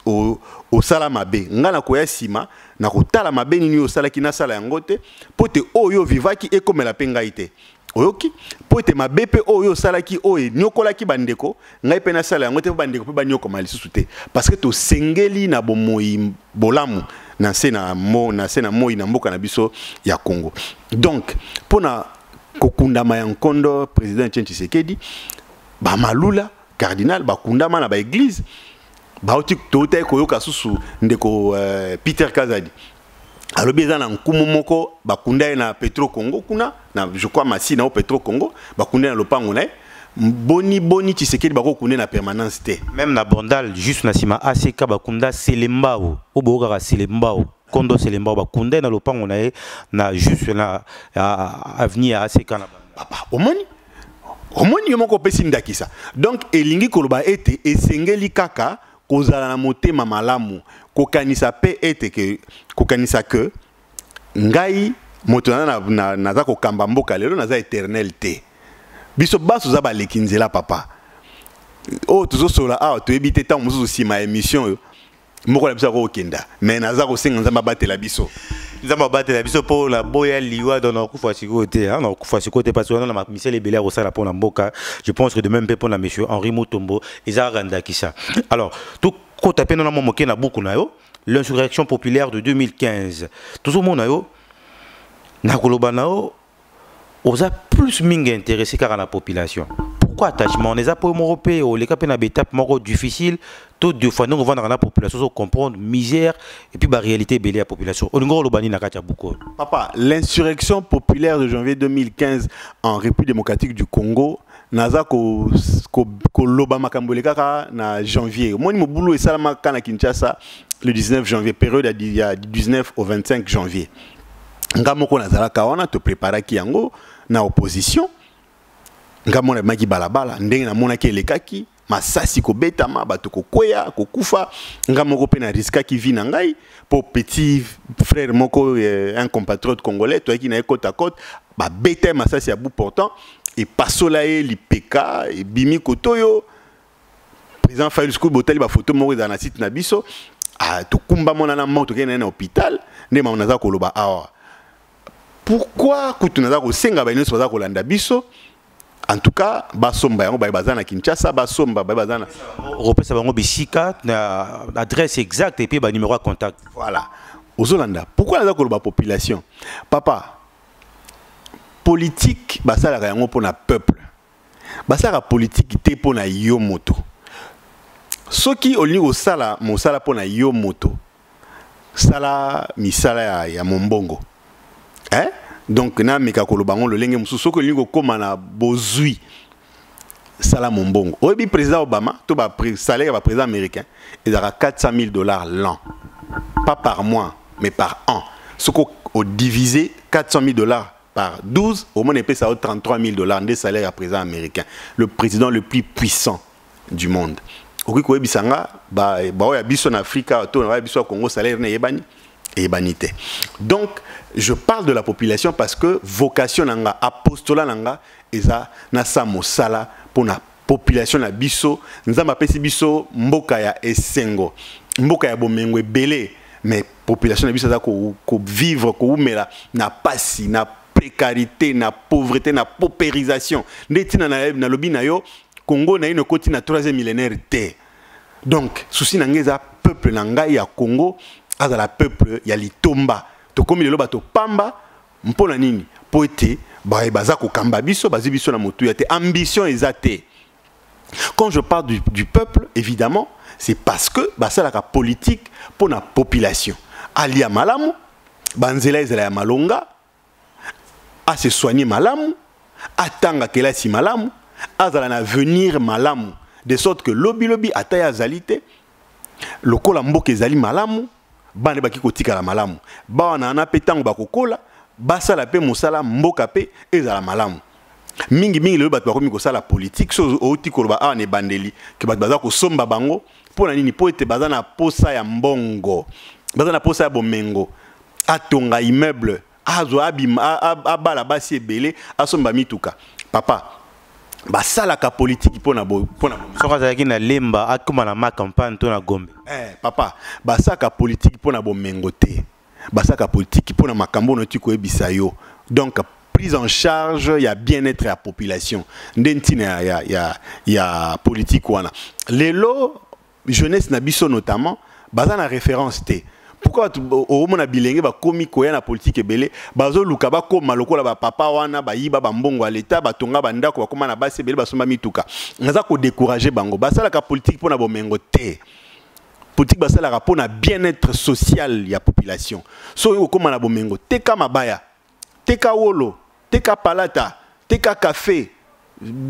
au sala mabe ngana koya sima na kotala mabe nini yo sala ki na sala yango te pote oyo vivaki ekomela penga ite oyoki pote mabe pe oyo sala ki oyo nyokola ki bandeko ngai pe na sala yango te bandeko pe banyoko malisusu te parce que to sengeli na bomoi bolamu na sena moi na mboka na biso ya Congo donc pona kokundama ya Nkondo président Etienne Tshisekedi ba malula cardinal bakundama na ba église baoti tote koyoka susu ndeko Peter Kazadi alobi eza na nkumu moko bakunda na Petro Congo kuna na je crois Masina au Petro Congo bakunda na lopango na boni Tshisekedi bakokunda na permanence te même na Bondal juste na sima ACK bakunda Selembao oboka Selembao Kondo Selembao bakunda na lopango na juste na avenir ACK na papa omoni yo moko pesi ndakisa donc elingi koloba ete esengeli kaka kozala na motema malamu kokanisa pe ete ke kokanisa que ngai moto naza kokamba mboka lelo naza éternel te biso baso za baleki nzela papa oh tozosola toyebi te ntango mosusu nsima ya émission oyo moko na biso akokenda mais naza kosenga nzambe abatela biso nzambe abatela biso mpo na boya liwa donc nakufa sikoyo te nakufa sikoyo te parce que wana na misele ebele ya kosala mpo na mboka je pense que de même mpe mpo na monsieur Henri Mutombo eza kaka ndakisa. Alors tokota mpe nona mwa moke na buku na yo l'insurrection populaire de 2015 tozomona yo na koloba na yo oza plus mingi intéressé kaka na population. Pourquoi attachement? On est pour européens, les cas na étape moko difficile, tout deux fois nous on va dans la population comprendre misère et puis la réalité belé la population. On ngoro lobani na kacha buko. Papa, l'insurrection populaire de janvier 2015 en République démocratique du Congo naza ko loba makambole kaka na janvier. Moi ni mo boulot et salama kana Kinshasa le 19 janvier, période du 19 au 25 janvier. Ngamoko nazala kawana te préparer ki yango na opposition. Ngamona maki balabala ndenge na mona ki elekaki masasi ko betama bato ko koya ko kufa ngamoko pe na riska ki vi na ngai pour petit frère moko un compatriote congolais toi qui na côte à côte ba beta masasi à bout portant et pasola e lipeka et bimi kotoyo président Fayulu School botel ba photo moko dans na site na biso to kumba mona na moto ke na hôpital ndema onaza ko loba awa pourquoi kutunaza ko senga ba nyonso baza ko landa biso. En tout cas, basomba yango bazana Kinshasa, basomba bazana. Repesa bango bisika na adresse exacte et puis ba numéro de contact. Voilà. Ozolanda, pourquoi la ko ba population? Papa, politique basala yango pour na peuple. Basala politique te pour na yo moto. Soki oli osala mosala pour na yo moto. Sala misala ya mombongo. Hein? Donc na meka kolobango le lenge mususu ko lingo koma na bozui sala mombongo obi président Obama to ba salaire ba président américain il aura $400,000 l'an pas par mois mais par an ce qu'on divisé $400,000 par 12 au moins épée ça vaut $33,000 de salaire à président américain le président le plus puissant du monde oki ko ebisanga ba ya biso na Afrika to na biso Congo salaire na yebani et banité. Donc, je parle de la population parce que vocation nanga, apostolat nanga, eza na samosala pour la population na biso, nzamba pesi biso mboka ya esengo, mboka ya bomengo belé, mais population na biso za ko vivre ko umela na pasi, na précarité, na pauvreté, na paupérisation. Ndeti na lobi na yo Congo na ino koti na 3e millénaire té. Donc, souci nangeza peuple nanga ya Congo à la peuple ya litomba to komi lelo bato pamba mpona nini po ete baza ko kamba biso bazi biso na motu ya te ambition ezate. Quand je parle du peuple évidemment c'est parce que basala ka politique pour la population alia malamu banzela ezela ya malonga a se soigner malamu atanga kelasi malamu azala na venir malamu de sorte que lobby ataya azalité lokola mboka ezali malamu bande baki kotika la malamu ba wana na petango bakokola basala pe mosala mboka pe ezala malamu mingi le bato bakomi kosala politique so oti koloba ne bandeli ke bato baza kosomba bango pona nini po ete baza na posa ya mbongo baza na posa ya bomengo atonga immeuble azo abala basi ebele asomba mituka papa basala ka politique pona soka zaki na lemba akoma na ma campagne to na Gombe papa basaka politique pona bomengo te basaka politique pona makambo no tiko ebisa yo donc prise en charge ya bien-être ya population ndentina ya politique wana lelo jeunesse na biso notamment bazana référence te. Pourquoi au moment bilenge ba komi koya na politique ebele bazo luka ba koma lokola ba papa wana ba yiba ba mbongo à l'état ba tonga ba ndako ba koma na base ebele ba somba mituka ngaza ko décourager bango basala ka politique pona bomengo te politique basala ka pona bien-être social ya population so yo koma na bomengo te ka mabaya te ka wolo te ka palata te ka café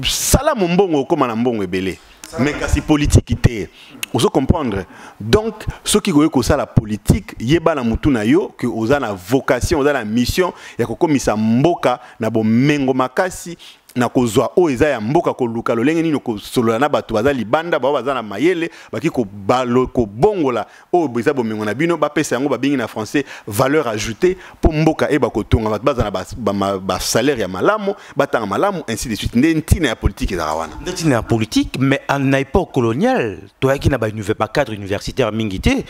sala mbongo koma na mbongo ebele mais kasi politique ite ozo comprendre donc ceux qui goye ko ça la politique yeba na mutu na yo que oza na vocation oza na mission ya kokomisa mboka na bomengo makasi na kozwa o eza ya mboka ko luka lolenge nini ko solola na bato baza libanda ba baza na mayele baki ko balo ko bongola o beza bomengo na bino ba pesa yango ba bingi na français valeur ajoutée pour mboka e ba ko tonga bato baza na ba salaire ya malamu batanga malamu ainsi de suite ndentina ya politique za wana ndentina ya politique mais en époque coloniale to yaki na ba cadre universitaire mingité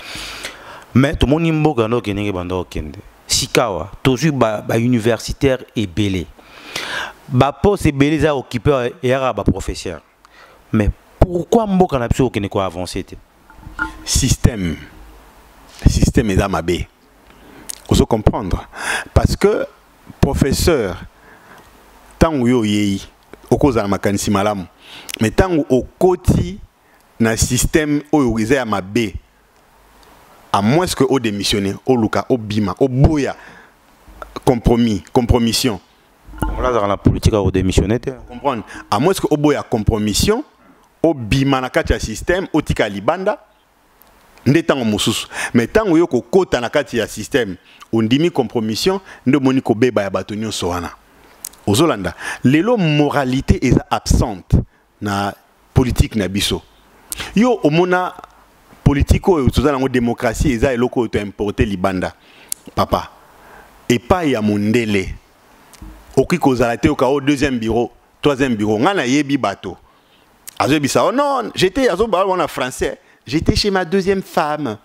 mais to moni mboka no kenenge banda okende sikawa toujours ba universitaire ebelé ba poste ebelé za occupé et ba professeur mais pourquoi mboka na biso okende ko avancer système est à ma baie. Vous faut comprendre parce que professeur tant yo yei okoza na makanisi malamu mais tant au koti na système oyo eza ma baie à moins que au démissionner au luka au bima au boya compromission là dans la politique au démissionner comprendre à moins que au boya compromission au bima na kati ya système au tika libanda ndetango mususu mais tango yo ko kota na kati ya système ondimi compromission ndo moni ko beba ya bato nyonso wana ozolanda lelo moralité est absente na politique na biso yo omona politique oyo tozala ngo démocratie eza eloko to importer libanda papa et pas ya mondele okiko zala te au deuxième bureau troisième bureau ngana yebi bato azobisa oh non j'étais azoba wana français j'étais chez ma deuxième femme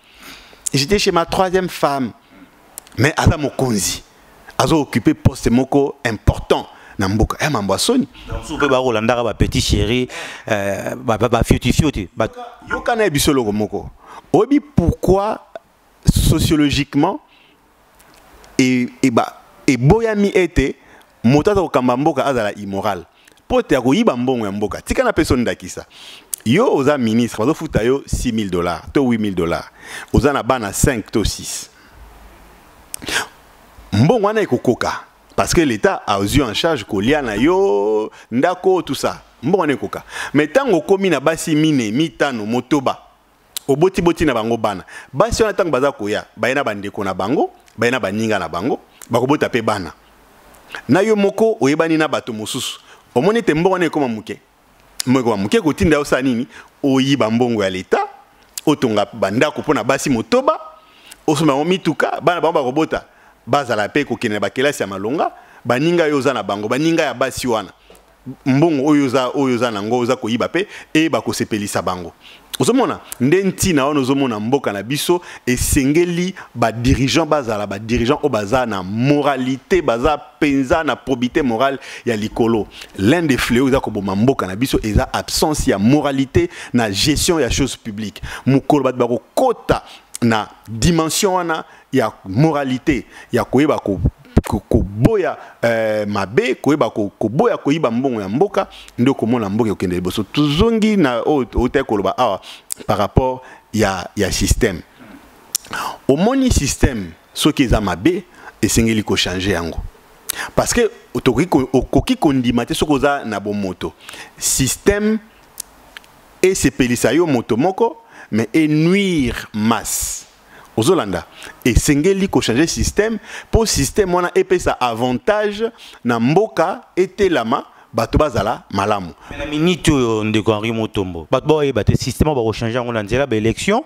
j'étais chez ma troisième femme mais aza mokonzi azo occupé poste moko important na mboka e mambo asoni soupe ba rolandaka ba petit chéri ba fioti yo kana biso loko moko obi pourquoi sociologiquement et boyami été motata ko kamba mboka azala immoral pote ya koyiba mbongo ya mboka tika na personne ndakisa yo oza ministre bazo futa yo $6,000 to $8,000 oza na bana 5 to 6 mbongo wana ekokoka parce que l'état a eu en charge kolia na yo ndako tout ça mbongo wana ekoka mais tango komi na basi mine mitano motoba oboti na bango bana basi wana tango baza koya bayena bandeko na bango bayena baninga na bango bakobota pe bana na yo moko oyebani na bato mosusu omoni te mbongo wana ekoma muke mweko muke kotinda osa nini oyiba mbongo ya leta otonga bandako pona basi motoba osoma mituka bana bango bakobota bazala pe kokene bakelasi ya malonga baninga yoza na bango baninga ya basi wana mbongo oyoza nango oza koyiba pe e bakosepelisa bango ozomona ndenti na ono ozomona mboka na biso esengeli ba dirigeant bazala ba dirigeant o baza na moralité baza penza na probité morale ya likolo l'un des fléaux za ko boma mboka na biso eza absence ya moralité na gestion ya choses publiques mukolo bat bako kota na dimension wana ya moralité ya koyeba ko boya mabe koyeba ko boya koyiba mbongo ya mboka ndo komona mboka okende liboso tuzongi na ote koloba awa par rapport ya système omoni système soki eza mabe esengeli ko changer yango parce que okoki kondima te soki oza na bomoto système esepelisa yo moto moko mais et nuire masse ozolanda esengeli ko changer système pour système wana epesa avantage na mboka etelama bato bazala malamu na minute ndeko Henri Mutombo bato boye bate système ba ko changer ngo na nzela ba élection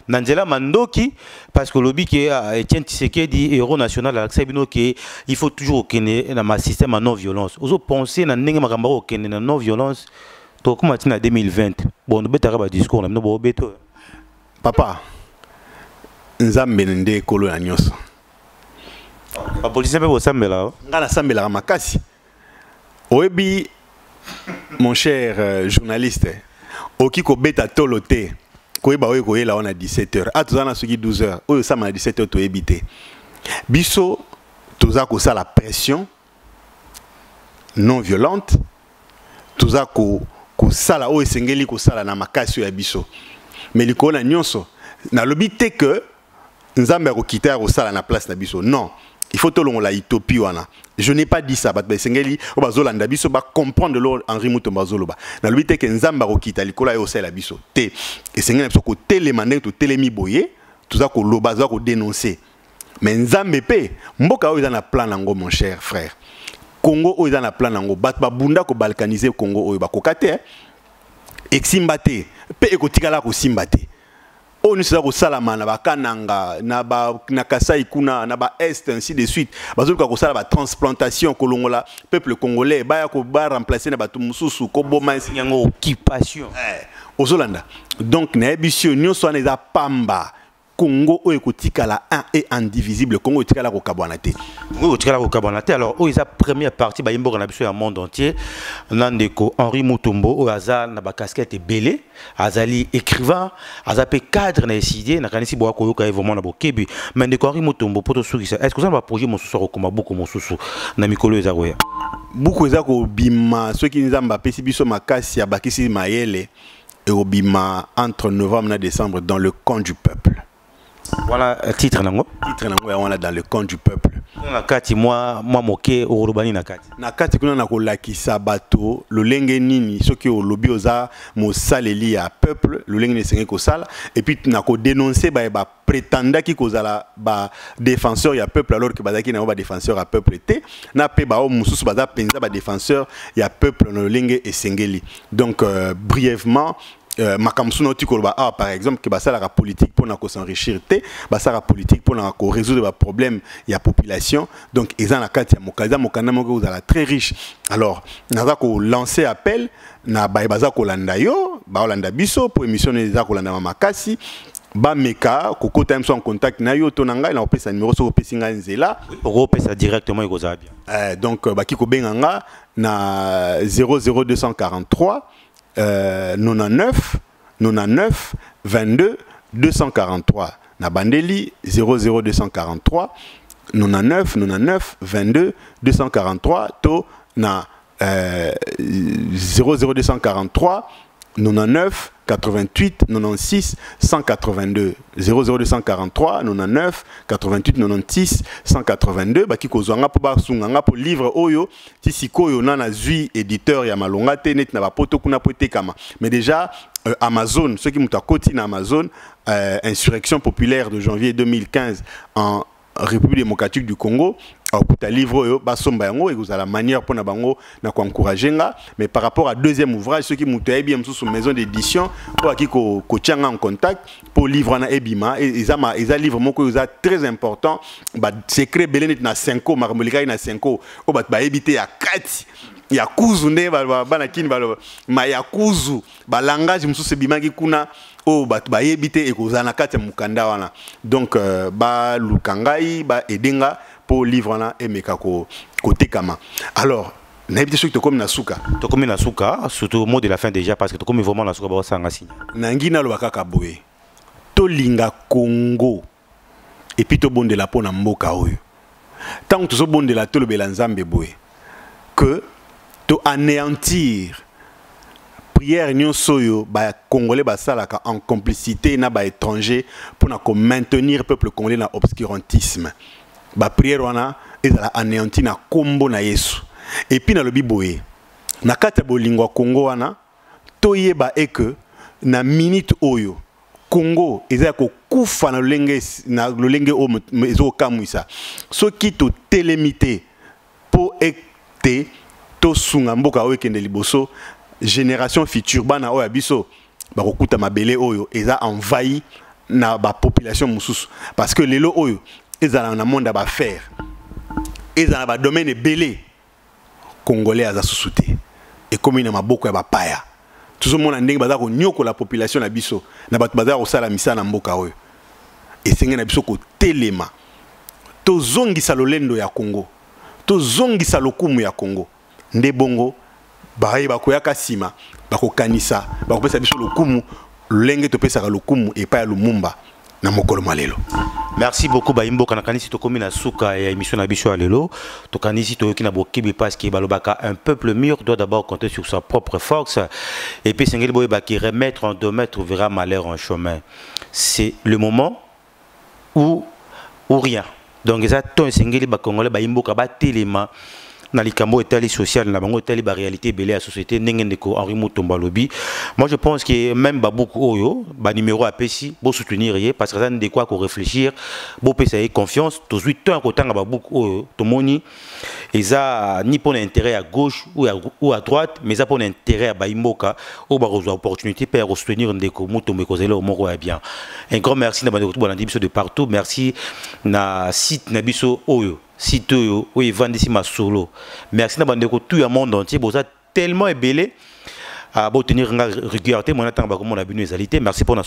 na nzela mandoki parce que lobby qui Etienne Tshisekedi héros national Alexis Bino qui il faut toujours kene na ma système à non violence ozo penser na ndenge makamba ko kene na non violence to kuma tina 2020 bon betara ba discours na mino bo beto papa nzambe nde kolo ya nyoso ba police be bo sambela ngana sambela makasi oyebi mon cher journaliste okiko beta tolote koyeba oyo koyela on a 17h atuzana soki 12h oyo sama na 17h to ebité biso toza ko sala pression non violente toza ko sala oyo sengeli ko sala na makasi ya biso mais likona nyonso na lobité que nzambe ko quitter ko sala na place na biso non il faut tolongo la utopie wana je n'ai pas dit ça bat sengeli o bazolanda biso ba comprendre lo Henri Mutombo bazoloba na lobité que nzambe ko quitter likola yo sala biso te et sengeli biso ko télémander to télémi boye toza ko loba za ko dénoncer mais nzambe pe mboka o eza na plan nango mon cher frère Congo oyo eza na plan nango bato babunda ko balkaniser Congo oyo bakoka te eksimba te pe ekotikala kosimba te oyo nyonso eza kosalama na bakananga na Kasai kuna na ba est ainsi de suite bazoluka kosala batransplantation kolongola peuple congolais baya ko remplacer na bato mosusu koboma yango occupation ozolanda donc na ebisio nyonso wana eza pamba Congo oyo kotikala un et indivisible Congo kotikala ko kabwana te Congo kotikala ko kabwana te alors oyo eza première partie ba yimboka na biso ya monde entier nandeko Henri Mutombo oyo aza na ba casquette belé azali écrivain azape cadre na décidé na kanisi boa koyoka vraiment na bokebi mais ndeko Henri Mutombo poto sukisa est-ce que ça va projet mosusu kokoma beaucoup mosusu na mikolo eza koya beaucoup eza ko bima ceux qui nzamba pesi biso makasi ya bakisi mayele et obima entre novembre et décembre dans le camp du peuple. Voilà titre nango. Titre nango ya wana dans le camp du peuple. Na kati moi moke orobani na kati. Na kati kuna na kolakisa bato lolenge nini soki olobi oza mosaleli ya peuple lolenge ne senge ko sala et puis na ko dénoncer ba prétenda ki kozala ba défenseur ya peuple alors que bazaki na ba défenseur ya peuple te na pe ba o mususu baza penza ba défenseur ya peuple no lolenge esengeli. Donc brièvement makamsuno tikoloba par exemple que basala la politique pour na ko s'enrichir te basala la politique pour na ko résoudre ba problème ya population donc ezana kati ya mokaza mokanda moko vous ala très riche alors naza ko lancer appel na baza ko landa yo ba olanda biso pour émission za ko landa makasi ba meka kokota mso en contact na yo to nanga na opesa numéro so opesi nga nzela opesa directement ikoza bien donc ba kiko benga na 00243 99 22 243 na bandeli 00243 99 22 243 to na 00243 99 88 96 182 00243 99 88 96 182 baki kozwanga po basunganga po livre oyo ti sikoyo na zui éditeur ya malonga te net na bapoto kuna po tekama mais déjà Amazon ceux qui mutakoti na Amazon insurrection populaire de janvier 2015 en République démocratique du Congo okuta livre yo basomba yango et vous la manière pour na bango na ko encourager nga mais par rapport à deuxième ouvrage ceux qui mutaye bien sous maison d'édition pour qui ko tianga en contact pour livre na ebima et ils a livre moko ils a très important ba secret belé na 5 ans marmolika na 5 ans o ba ebité ya kati ya kuzu nde bana kini ba ma ya kuzu ba langage mususu bimaki kuna o ba yebite e kozana kati mukanda wana donc ba lukangai ba edenga pour livre na emeka ko tekama alors na ebite soki to comme na suka surtout au mot de la fin déjà parce que to comme vraiment na suka ba sanga signe nangi na lo bakaka boye to linga Congo et puis to bondela pona mboka oyo tant to so bondela to lo belanzambe boye que to anéantir prière nyonso yo ba congolais basalaka en complicité na ba étranger pour na ko maintenir peuple congolais na obscurantisme ba prière wana ezala anéanti na kombo na Yesu et puis na lobi boye na kati bolingo Congo wana to yeba que na minute oyo Congo ezala ko kufa na lolenge o ezo kamwisa soki to télémité pour ete to sunga mboka oyo kende liboso génération future bana oyo abiso bakokuta mabele oyo eza envahi na ba population mususu parce que lelo oyo ezala na monde ba faire ezala ba domaine belé congolais aza susute et comme na maboko ya bapaya tout le monde ndenge baza ko nyoko la population na biso na bato baza ko sala misa na mboka oyo et senge na biso ko telema to zongisa lolendo ya Congo to zongisa lokumu ya Congo nde bongo baye bakoyaka sima bakokanisa bakopesa biso lokumu lenge topesaka lokumu epa ya Lumumba na mokolo malelo. Merci beaucoup Baimbo kanakanisi tokomi na suka ya émission na biso alelo tokanisi toyoki na bokibi parce que balobaka un peuple mûr doit d'abord compter sur sa propre force et puis sengeli boye ba qui remettre en demeure trouvera malheur en chemin. C'est le moment où rien. Donc ça ton sengeli ba congolais Baimbo ka ba telema na likambo etali social na bango etali ba réalité belé la société ndeko Henri Mutombo lobi. Moi je pense que même ba beaucoup oyo ba numéro apesi bo soutenir parce que ça ndeko ko réfléchir bo pesa confiance to 8 ans ko tanga ba beaucoup oyo to moni eza ni pour l'intérêt à gauche ou à droite, mais ça pour l'intérêt à Baïmoka, ou bah opportunité pour soutenir ndeko muto mekozela au moko ya bien. Un grand merci na bandeko bon biso de partout, merci na site na biso oyo, site oyo oyo vendisi ma solo. Merci na bandeko tout le monde entier, boza tellement ébélé à obtenir une régularité mon attend ba comme on a bien les merci pour la